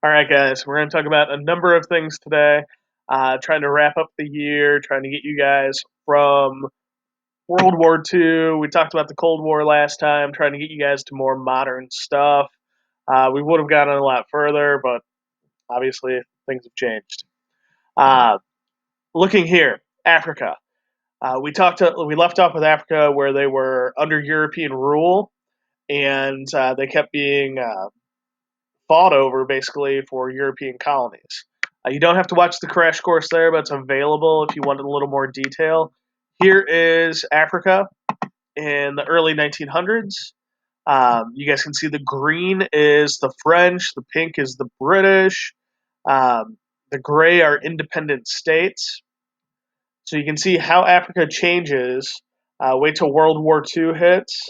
All right, guys, we're going to talk about a number of things today. Trying to wrap up the year, trying to get you guys from World War II. We talked about the Cold War last time, trying to get you guys to more modern stuff. We would have gotten a lot further, but obviously things have changed. Uh, Looking here, Africa. We left off with Africa where they were under European rule, and they kept being fought over basically for European colonies. You don't have to watch the crash course there, but it's available if you want a little more detail. Here is Africa in the early 1900s. You guys can see the green is the French, the pink is the British, the gray are independent states. So you can see how Africa changes. Wait till World War II hits.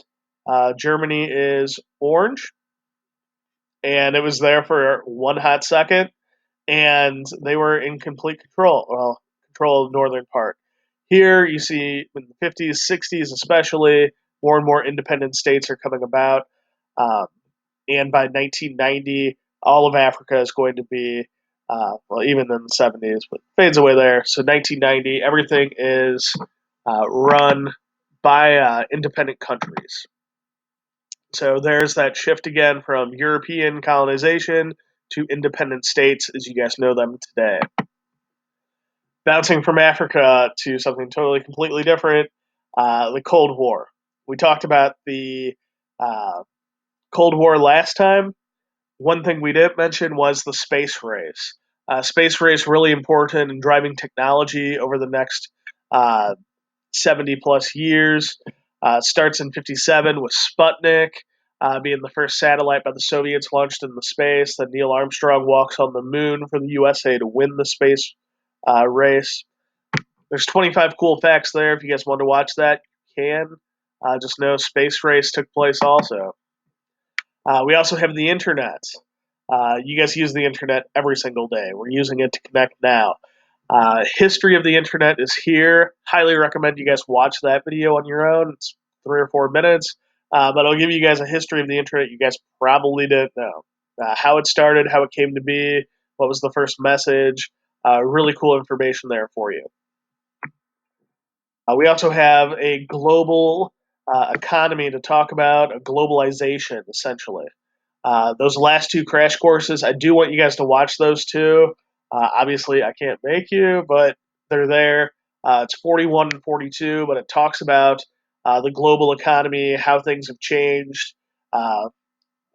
Germany is orange, and it was there for one hot second, and they were in complete control. Well, control of the northern part. Here you see in the 50s, 60s, especially, more and more independent states are coming about. Um, and by 1990, all of Africa is going to be, well, even in the 70s, but fades away there. So 1990, everything is run by independent countries. So there's that shift again from European colonization to independent states as you guys know them today. Bouncing from Africa to something totally completely different, the Cold War. We talked about the uh, Cold War last time. One thing we didn't mention was the space race. Space race really important in driving technology over the next uh, 70 plus years. Starts in 57 with Sputnik being the first satellite by the Soviets launched into space. Then Neil Armstrong walks on the moon for the USA to win the space race. There's 25 cool facts there. If you guys want to watch that, you can. Just know space race took place also. We also have the internet. You guys use the internet every single day. We're using it to connect now. History of the internet is here. Highly recommend you guys watch that video on your own. It's 3 or 4 minutes, but I'll give you guys a history of the internet you guys probably didn't know. How it started, how it came to be, what was the first message. Really cool information there for you. We also have a global economy to talk about, a globalization, essentially. Those last two crash courses, I do want you guys to watch those two. Obviously, I can't make you, but they're there. It's 41 and 42, but it talks about the global economy, how things have changed, uh,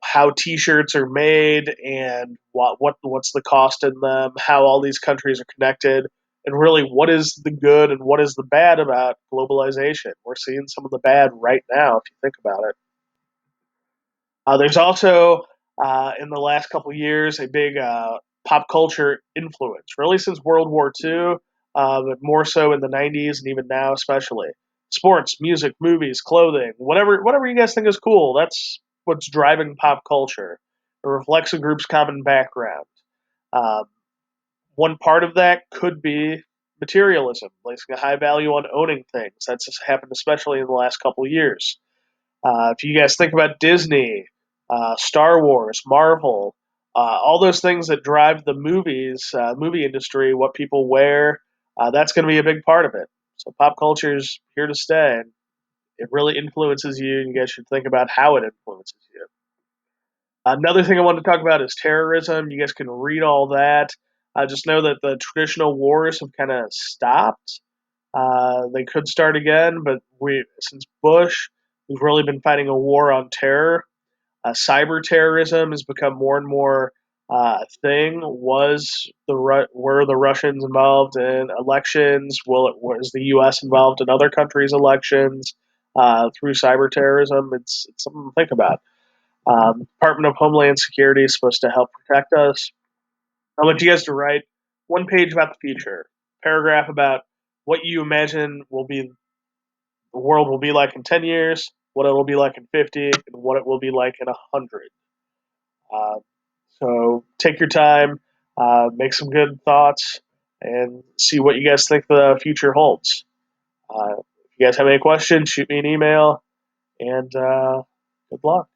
how T-shirts are made, and what's the cost in them, how all these countries are connected, and really what is the good and what is the bad about globalization. We're seeing some of the bad right now, if you think about it. There's also, in the last couple of years, a big pop culture influence, really since World War II, but more so in the 90s and even now, especially. Sports, music, movies, clothing, whatever you guys think is cool, that's what's driving pop culture. It reflects a group's common background. Um, One part of that could be materialism, placing a high value on owning things. That's happened especially in the last couple of years. If you guys think about Disney, Star Wars, Marvel, all those things that drive the movie industry, what people wear, that's going to be a big part of it. So pop culture is here to stay, and it really influences you, and you guys should think about how it influences you. Another thing I wanted to talk about is terrorism. You guys can read all that. Just know that the traditional wars have kind of stopped. They could start again, but since Bush, we've really been fighting a war on terror. Cyber terrorism has become more and more a thing. Were the Russians involved in elections? Was the U.S. involved in other countries' elections through cyber terrorism? It's something to think about. Department of Homeland Security is supposed to help protect us. I want you guys to write one page about the future, paragraph about what you imagine the world will be like in 10 years, what it will be like in 50, and what it will be like in 100. Uh, so take your time, make some good thoughts, and see what you guys think the future holds. If you guys have any questions, shoot me an email, and good luck.